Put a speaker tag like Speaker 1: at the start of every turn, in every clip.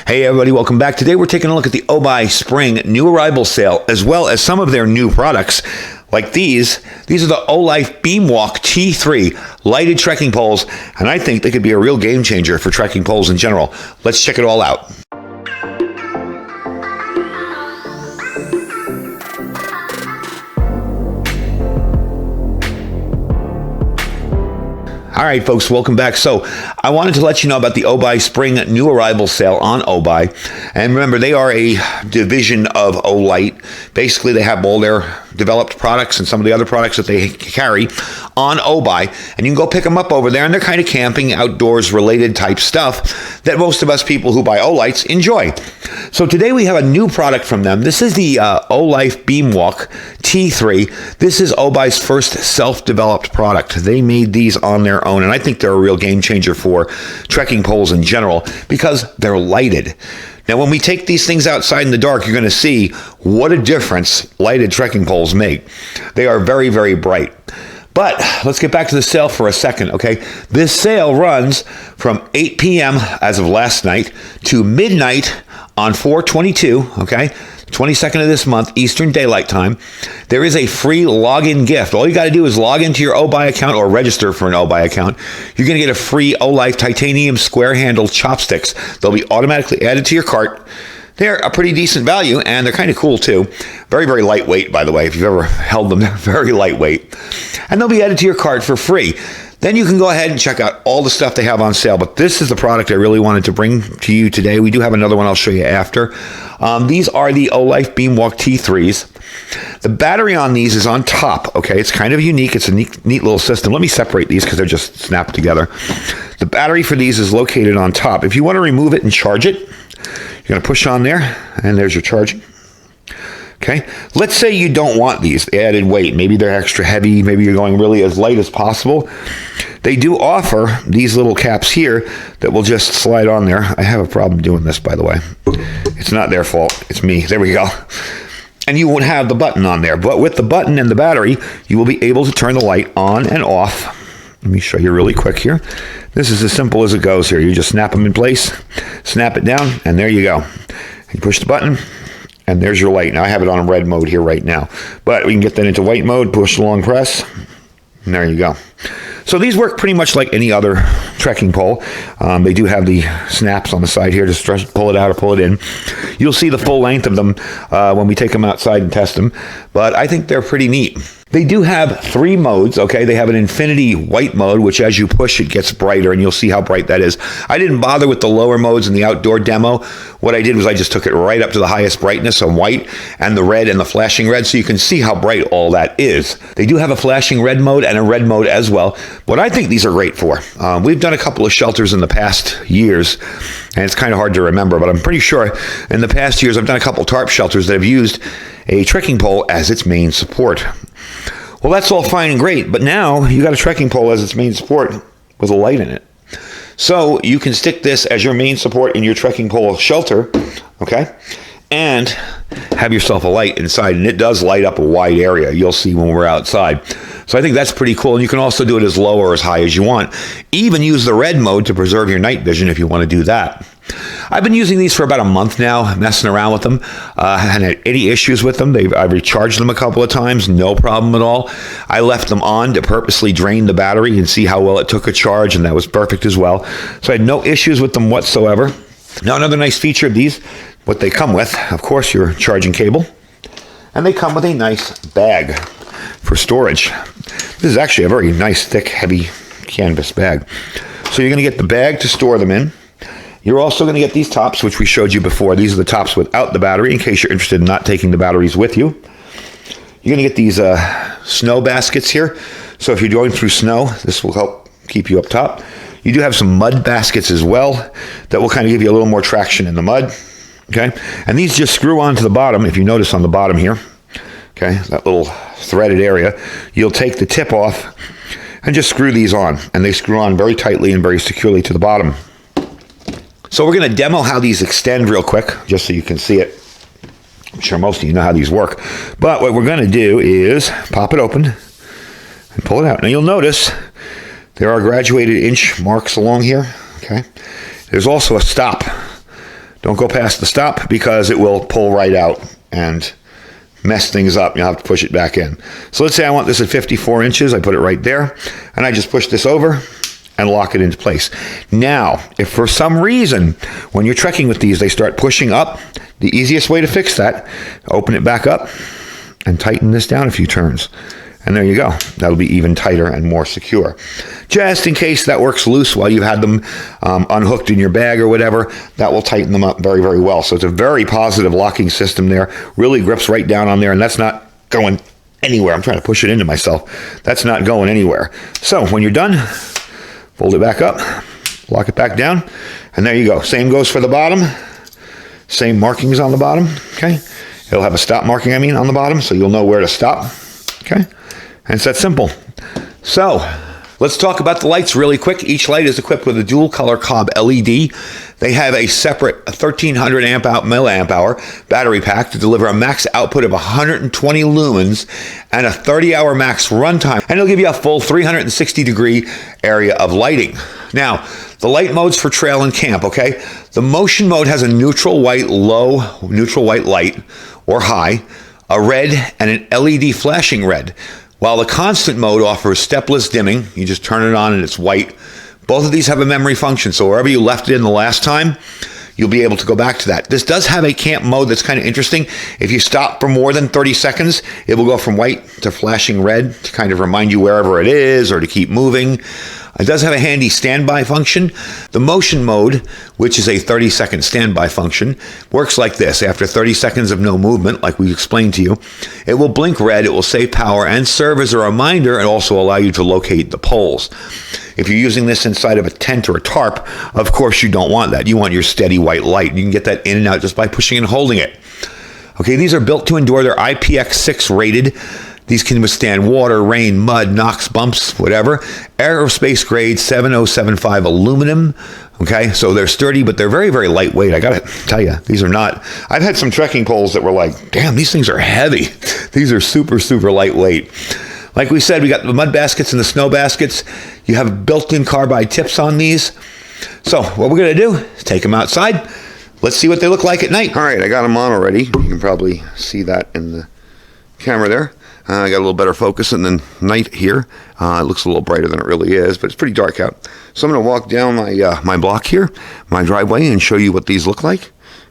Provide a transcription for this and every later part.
Speaker 1: Hey everybody, welcome back. Today we're taking a look at the Obuy Spring New Arrival Sale, as well as some of their new products, like these. These are the Olife Beamwalk T3 lighted trekking poles, and I think they could be a real game changer for trekking poles in general. Let's check it all out. All right, folks, welcome back. So I wanted to let you know about the Obuy Spring New Arrival Sale on Obuy. And remember, they are a division of Olight. Basically, they have all their developed products and some of the other products that they carry on Obuy. And you can go pick them up over there. And they're kind of camping, outdoors related type stuff that most of us people who buy Olights enjoy. So today we have a new product from them. This is the Olife Beamwalk T3. This is Obuy's first self-developed product. They made these on their own, and I think they're a real game changer for trekking poles in general because they're lighted. Now, when we take these things outside in the dark, you're going to see what a difference lighted trekking poles make. They are very, very bright. But let's get back to the sale for a second, okay? This sale runs from 8 p.m. as of last night to midnight on 4/22, okay? 22nd of this month, Eastern Daylight Time. There is a free login gift. All you got to do is log into your Obuy account or register for an Obuy account. You're going to get a free Olife titanium square-handled chopsticks. They'll be automatically added to your cart. They're a pretty decent value, and they're kind of cool, too. Very, very lightweight, by the way. If you've ever held them, they're very lightweight. And they'll be added to your cart for free. Then you can go ahead and check out all the stuff they have on sale. But this is the product I really wanted to bring to you today. We do have another one I'll show you after. These are the Olife Beamwalk T3s. The battery on these is on top, okay? It's kind of unique. It's a neat little system. Let me separate these because they're just snapped together. The battery for these is located on top. If you want to remove it and charge it, you're going to push on there, and there's your charging. Okay, let's say you don't want these added weight. Maybe they're extra heavy. Maybe you're going really as light as possible. They do offer these little caps here that will just slide on there. I have a problem doing this, by the way. It's not their fault. It's me. There we go. And you won't have the button on there. But with the button and the battery, you will be able to turn the light on and off. Let me show you really quick here. This is as simple as it goes here. You just snap them in place, snap it down, and there you go. You push the button, and there's your light. Now, I have it on red mode here right now. But we can get that into white mode, push the long press, and there you go. So these work pretty much like any other trekking pole. They do have the snaps on the side here to pull it out or pull it in. You'll see the full length of them when we take them outside and test them. But I think they're pretty neat. They do have 3 modes, okay? They have an infinity white mode, which as you push, it gets brighter, and you'll see how bright that is. I didn't bother with the lower modes in the outdoor demo. What I did was I just took it right up to the highest brightness on white and the red and the flashing red, so you can see how bright all that is. They do have a flashing red mode and a red mode as well. What I think these are great for. We've done a couple of shelters in the past years, and it's kind of hard to remember, but I'm pretty sure in the past years I've done a couple tarp shelters that have used a trekking pole as its main support. Well, that's all fine and great, but now you got a trekking pole as its main support with a light in it. So you can stick this as your main support in your trekking pole shelter, okay, and have yourself a light inside, and it does light up a wide area. You'll see when we're outside. So I think that's pretty cool, and you can also do it as low or as high as you want. Even use the red mode to preserve your night vision if you want to do that. I've been using these for about a month now, messing around with them. I haven't had any issues with them. I've recharged them a couple of times, no problem at all. I left them on to purposely drain the battery and see how well it took a charge, and that was perfect as well. So I had no issues with them whatsoever. Now, another nice feature of these, what they come with, of course, your charging cable, and they come with a nice bag for storage. This is actually a very nice, thick, heavy canvas bag. So you're going to get the bag to store them in. You're also going to get these tops, which we showed you before. These are the tops without the battery, in case you're interested in not taking the batteries with you. You're going to get these snow baskets here. So if you're going through snow, this will help keep you up top. You do have some mud baskets as well that will kind of give you a little more traction in the mud. Okay, and these just screw onto the bottom. If you notice on the bottom here, okay, that little threaded area, you'll take the tip off and just screw these on. And they screw on very tightly and very securely to the bottom. So we're going to demo how these extend real quick, just so you can see it. I'm sure most of you know how these work. But what we're going to do is pop it open and pull it out. Now you'll notice there are graduated inch marks along here. Okay. There's also a stop. Don't go past the stop because it will pull right out and mess things up. You'll have to push it back in. So let's say I want this at 54 inches. I put it right there, and I just push this over and lock it into place. Now, if for some reason, when you're trekking with these, they start pushing up, the easiest way to fix that, open it back up and tighten this down a few turns. And there you go. That'll be even tighter and more secure. Just in case that works loose while you've had them unhooked in your bag or whatever, that will tighten them up very, very well. So it's a very positive locking system there. Really grips right down on there, and that's not going anywhere. I'm trying to push it into myself. That's not going anywhere. So when you're done, fold it back up, lock it back down, and there you go. Same goes for the bottom. Same markings on the bottom, okay? It'll have a stop marking, on the bottom, so you'll know where to stop, okay? And it's that simple. So let's talk about the lights really quick. Each light is equipped with a dual color Cobb LED. They have a separate 1300 milliamp hour battery pack to deliver a max output of 120 lumens and a 30-hour max runtime. And it'll give you a full 360-degree area of lighting. Now, the light modes for trail and camp, okay? The motion mode has a neutral white low, neutral white light, or high, a red, and an LED flashing red. While the constant mode offers stepless dimming, you just turn it on and it's white. Both of these have a memory function, so wherever you left it in the last time, you'll be able to go back to that. This does have a camp mode that's kind of interesting. If you stop for more than 30 seconds, it will go from white to flashing red to kind of remind you wherever it is or to keep moving. It does have a handy standby function. The motion mode, which is a 30-second standby function, works like this. After 30 seconds of no movement, like we explained to you, it will blink red, it will save power, and serve as a reminder and also allow you to locate the poles. If you're using this inside of a tent or a tarp, of course you don't want that. You want your steady white light. You can get that in and out just by pushing and holding it. Okay, these are built to endure. They're IPX6 rated. These can withstand water, rain, mud, knocks, bumps, whatever. Aerospace grade 7075 aluminum. Okay, so they're sturdy, but they're very, very lightweight. I gotta tell you, these are not. I've had some trekking poles that were like, damn, these things are heavy. These are super, super lightweight. Like we said, we got the mud baskets and the snow baskets. You have built-in carbide tips on these. So what we're gonna do is take them outside. Let's see what they look like at night. All right, I got them on already. You can probably see that in the camera there. I got a little better focus in the night here. It looks a little brighter than it really is, but it's pretty dark out. So I'm going to walk down my block here, my driveway, and show you what these look like.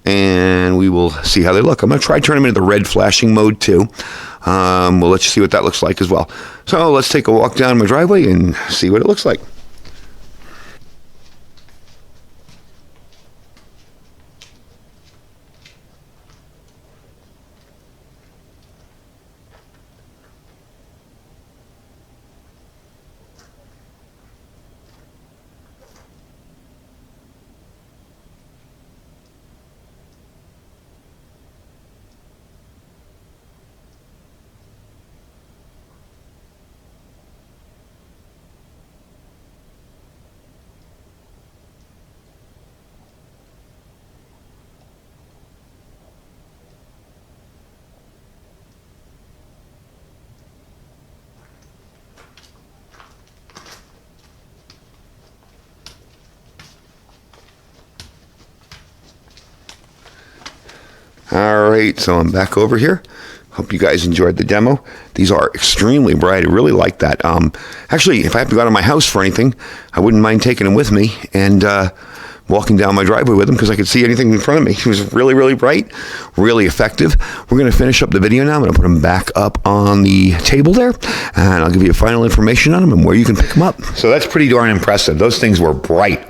Speaker 1: And we will see how they look. I'm going to try turning them into the red flashing mode too. We'll let you see what that looks like as well. So let's take a walk down my driveway and see what it looks like. All right, so I'm back over here. Hope you guys enjoyed the demo. These are extremely bright. I really like that. Actually, if I have to go out of my house for anything, I wouldn't mind taking them with me and walking down my driveway with them because I could see anything in front of me. It was really, really bright, really effective. We're going to finish up the video now. I'm going to put them back up on the table there, and I'll give you final information on them and where you can pick them up. So that's pretty darn impressive. Those things were bright.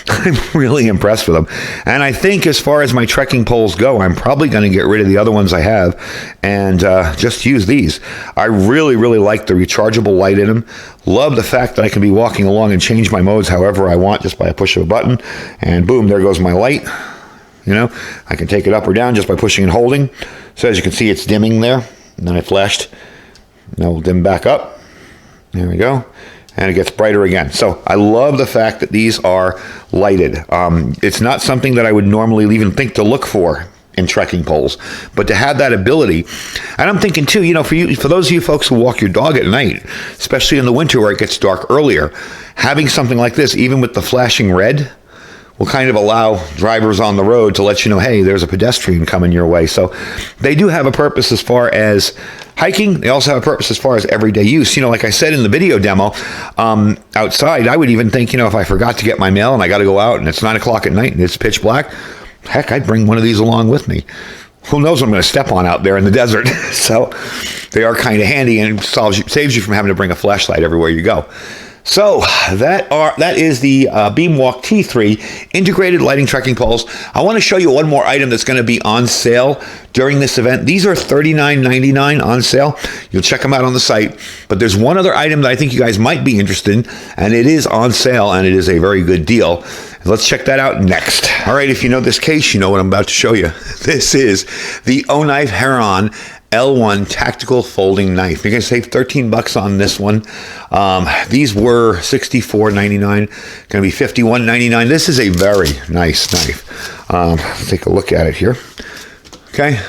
Speaker 1: I'm really impressed with them. And I think as far as my trekking poles go, I'm probably going to get rid of the other ones I have and just use these. I really, really like the rechargeable light in them. Love the fact that I can be walking along and change my modes however I want just by a push of a button. And boom, there goes my light. You know, I can take it up or down just by pushing and holding. So as you can see, it's dimming there. And then I flashed. Now we'll dim back up. There we go. And it gets brighter again. So I love the fact that these are lighted. It's not something that I would normally even think to look for in trekking poles, but to have that ability. And I'm thinking too, you know, for those of you folks who walk your dog at night, especially in the winter where it gets dark earlier, having something like this, even with the flashing red, will kind of allow drivers on the road to let you know, hey, there's a pedestrian coming your way. So they do have a purpose as far as hiking. They also have a purpose as far as everyday use. Like I said in the video demo, outside, I would even think, if I forgot to get my mail and I got to go out and it's 9 o'clock at night and it's pitch black, heck, I'd bring one of these along with me. Who knows what I'm going to step on out there in the desert. So they are kind of handy and saves you from having to bring a flashlight everywhere you go. So that is the Beamwalk T3 integrated lighting trekking poles. I want to show you one more item that's going to be on sale during this event. These are $39.99 on sale. You'll check them out on the site. But there's one other item that I think you guys might be interested in, and it is on sale, and it is a very good deal. Let's check that out next. All right, if you know this case, you know what I'm about to show you. This is the O-Knife Heron L1 tactical folding knife. You're going to save $13 on this one. These were $64.99, going to be $51.99. This is a very nice knife. Let's take a look at it here. Okay,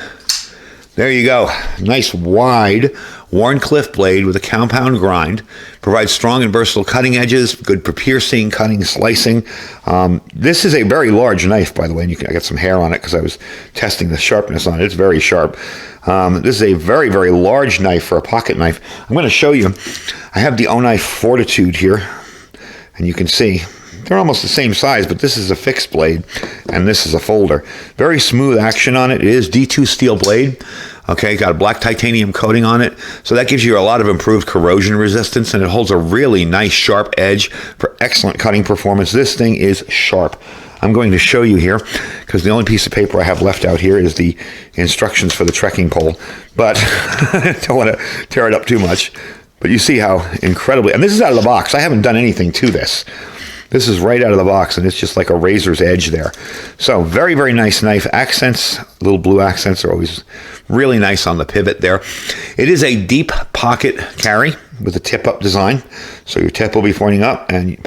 Speaker 1: there you go. Nice wide Warncliffe blade with a compound grind. Provides strong and versatile cutting edges, good for piercing, cutting, slicing. This is a very large knife, by the way, and I got some hair on it because I was testing the sharpness on it. It's very sharp. This is a very, very large knife for a pocket knife. I'm going to show you. I have the O-Knife Fortitude here, and you can see they're almost the same size, but this is a fixed blade, and this is a folder. Very smooth action on it. It is D2 steel blade. Okay, got a black titanium coating on it, so that gives you a lot of improved corrosion resistance, and it holds a really nice sharp edge for excellent cutting performance. This thing is sharp. I'm going to show you here, because the only piece of paper I have left out here is the instructions for the trekking pole, but I don't want to tear it up too much. But you see how incredibly, and this is out of the box. I haven't done anything to this. This is right out of the box, and it's just like a razor's edge there. So very, very nice knife. Accents, little blue accents are always really nice on the pivot there. It is a deep pocket carry with a tip-up design. So your tip will be pointing up, and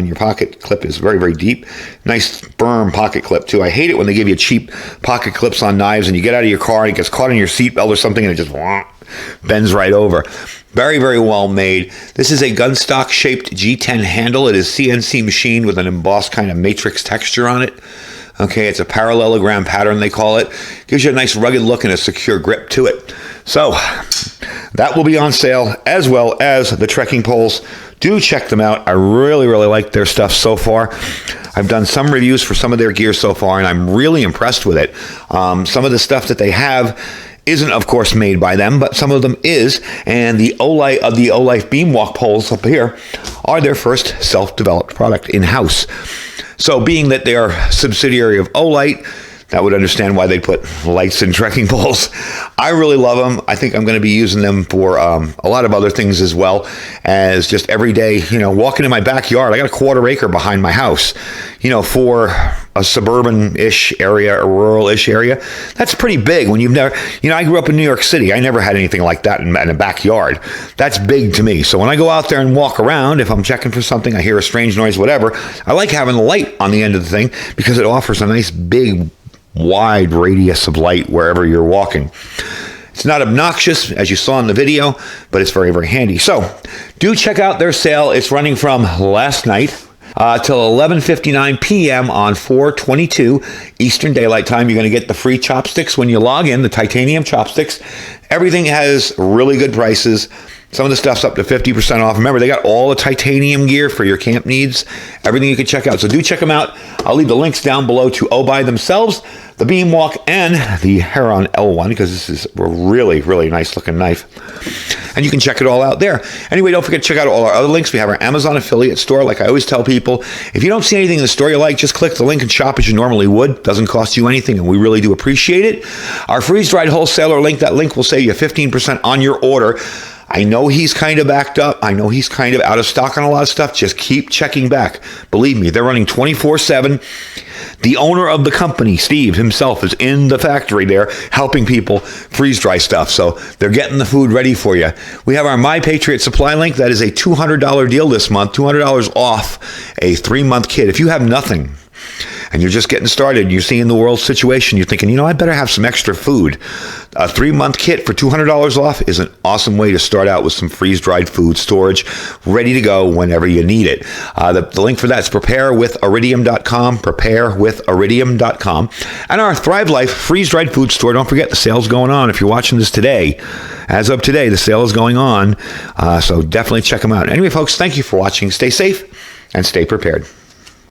Speaker 1: your pocket clip is very, very deep. Nice firm pocket clip too. I hate it when they give you cheap pocket clips on knives, and you get out of your car and it gets caught in your seatbelt or something, and it just bends right over. Very, very well made. This is a gunstock shaped G10 handle. It is CNC machined with an embossed kind of matrix texture on it. Okay, it's a parallelogram pattern, they call it. Gives you a nice rugged look and a secure grip to it. So that will be on sale, as well as the trekking poles. Do check them out. I really, really like their stuff so far. I've done some reviews for some of their gear so far, and I'm really impressed with it. Some of the stuff that they have isn't, of course, made by them, but some of them is. And the O-Life Beamwalk poles up here are their first self-developed product in-house. So being that they are a subsidiary of O-Light, that would understand why they put lights in trekking poles. I really love them. I think I'm going to be using them for a lot of other things as well as just every day, walking in my backyard. I got a 1/4 acre behind my house, for a suburban-ish area, a rural-ish area. That's pretty big when you've never, I grew up in New York City. I never had anything like that in a backyard. That's big to me. So when I go out there and walk around, if I'm checking for something, I hear a strange noise, whatever, I like having the light on the end of the thing because it offers a nice big wide radius of light wherever you're walking. It's not obnoxious, as you saw in the video, but it's very, very handy. So do check out their sale. It's running from last night till 11:59 p.m. on 4/22 Eastern Daylight Time. You're going to get the free chopsticks when you log in, the titanium chopsticks. Everything has really good prices. Some of the stuff's up to 50% off. Remember, they got all the titanium gear for your camp needs, everything you can check out. So do check them out. I'll leave the links down below to Obuy themselves, the Beamwalk, and the Heron L1, because this is a really, really nice looking knife. And you can check it all out there. Anyway, don't forget to check out all our other links. We have our Amazon affiliate store. Like I always tell people, if you don't see anything in the store you like, just click the link and shop as you normally would. Doesn't cost you anything, and we really do appreciate it. Our freeze-dried wholesaler link, that link will save you 15% on your order. I know he's kind of backed up. I know he's kind of out of stock on a lot of stuff. Just keep checking back. Believe me, they're running 24/7. The owner of the company, Steve himself, is in the factory there helping people freeze dry stuff. So they're getting the food ready for you. We have our My Patriot Supply link. That is a $200 deal this month, $200 off a 3-month kit. If you have nothing, and you're just getting started, you're seeing the world situation, you're thinking, I better have some extra food. A 3-month kit for $200 off is an awesome way to start out with some freeze-dried food storage ready to go whenever you need it. The link for that is preparewithiridium.com, preparewithiridium.com. And our Thrive Life freeze-dried food store, don't forget the sale's going on. If you're watching this today, as of today, the sale is going on. So definitely check them out. Anyway, folks, thank you for watching. Stay safe and stay prepared.